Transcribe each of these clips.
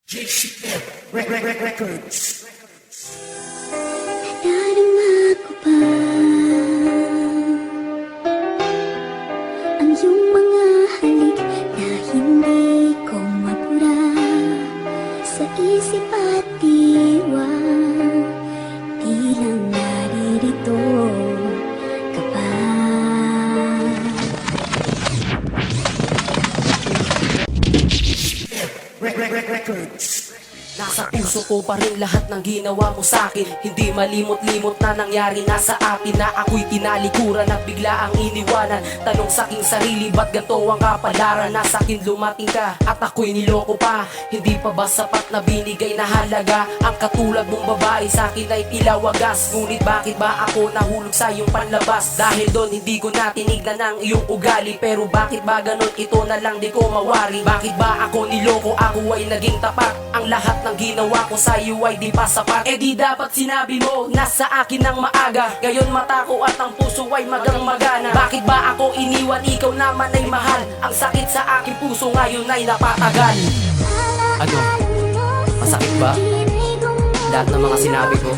Records. Nadarama ko pa ang iyong mga halik na hindi ko mapura sa isip at diwa. Di lang naririto ka pa. Records. Nasa puso ko pa rin lahat ng ginawa mo sa'kin. Hindi malimot-limot na nangyari na sa atin, na ako'y tinalikuran at bigla ang iniwanan. Tanong sa'king sarili, ba't ganito ang kapalaran? Na sa'kin lumating ka at ako'y niloko pa. Hindi pa ba sapat na binigay na halaga? Ang katulad mong babae sa'kin ay tila wagas. Ngunit bakit ba ako nahulog sa iyong panlabas? Dahil doon hindi ko na tinignan ang iyong ugali. Pero bakit ba ganun, ito na lang di ko mawari? Bakit ba ako niloko, ako ay naging tapat? Ang lahat ng ginawa ko sa iyo ay di pa sapat. Eh di dapat sinabi mo, nasa akin ng maaga. Gayon mata ko at ang puso ay magang magana. Bakit ba ako iniwan, ikaw naman ay mahal? Ang sakit sa aking puso ngayon ay napatagal. Ano? Masakit ba? Lahat ng mga sinabi ko.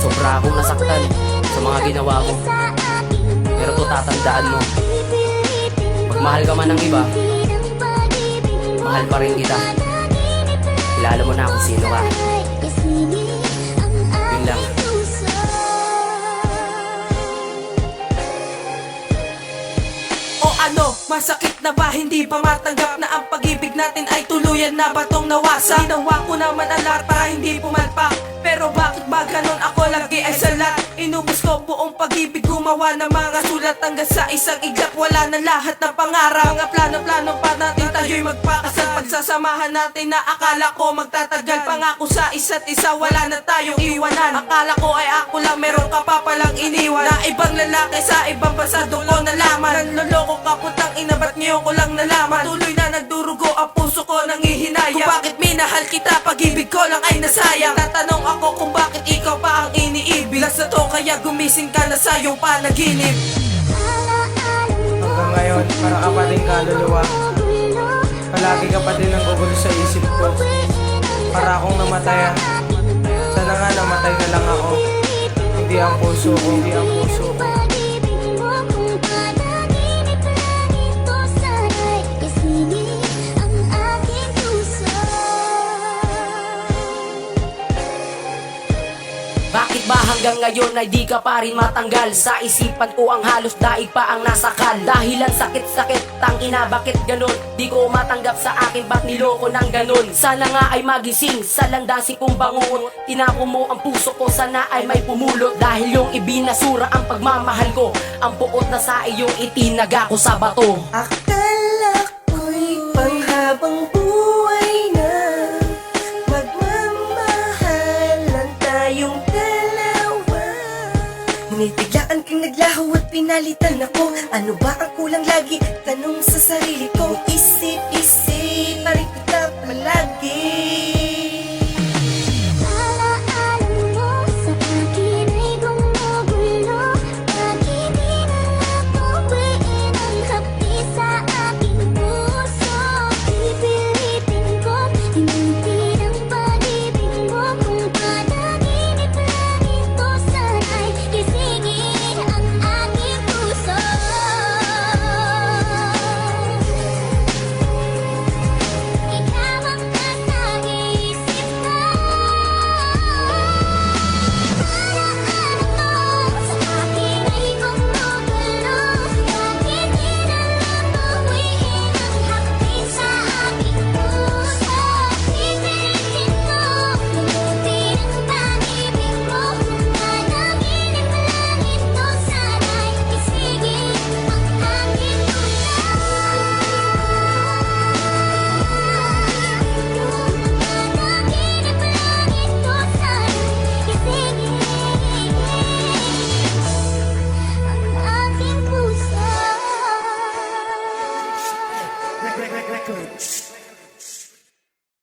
Sobra akong nasaktan sa mga ginawa mo. Pero to tatandaan mo, magmahal ka man ng iba, mahal pa rin kita. Kilala mo na kung sino ka. Yun lang. O ano, masakit na ba? Hindi pa matanggap na ang pag-ibig natin ay tuluyan na batong nawasak? Ginawa ko naman ang lahat para hindi pumalpak. Pero bakit ba ganun, ako lagi ay salat? Inubos ko buong pag-ibig, gumawa ng mga sulat. Hanggang sa isang iglap, wala na lahat ng pangarap. Mga plano-plano pa natin, tayo'y magpakasal. Pagsasamahan natin na akala ko magtatagal. Pangako sa isa't isa, wala na tayong iwanan. Akala ko ay ako lang, meron ka pa palang iniwan. Na ibang lalaki sa ibang bansa, doon ko nalaman. Nanloloko ka, putang ina, ba't ngayon ko lang nalaman? Tuloy na nagdurugo ang puso ko, nangihinayang. Kung bakit minahal kita, pag-ibig ko lang ay nasayang. Tatanong ako kung bakit ikaw pa ang iniibig. Last na to, kaya gumising ka na sa iyong panaginip. Hanggang ngayon, parang ka pa din kaluluwa. Palagi ka pa din ang gugulo sa isip ko. Para akong namatayan. Sana nga namatay na lang ako. Hindi ang puso ko, hindi ang puso ko. Bakit ba hanggang ngayon ay di ka pa rin matanggal? Sa isipan ko ang halos daig pa ang nasakal. Dahil ang sakit-sakit, tangina bakit ganun? Di ko matanggap sa akin, ba't niloko ng ganun? Sana nga ay magising sa landasi kong bangungot. Tinako mo ang puso ko, sana ay may pumulot. Dahil yung ibinasura ang pagmamahal ko, ang puot na sa iyong itinaga ko sa bato. Akala ko'y panghabang buhay na magmamahalan tayong dalawa. Ngunit biglaan kang naglaho at pinalitan ako. Ano ba ang kulang lagi? Tanong sa sarili ko. Isip-isip, balik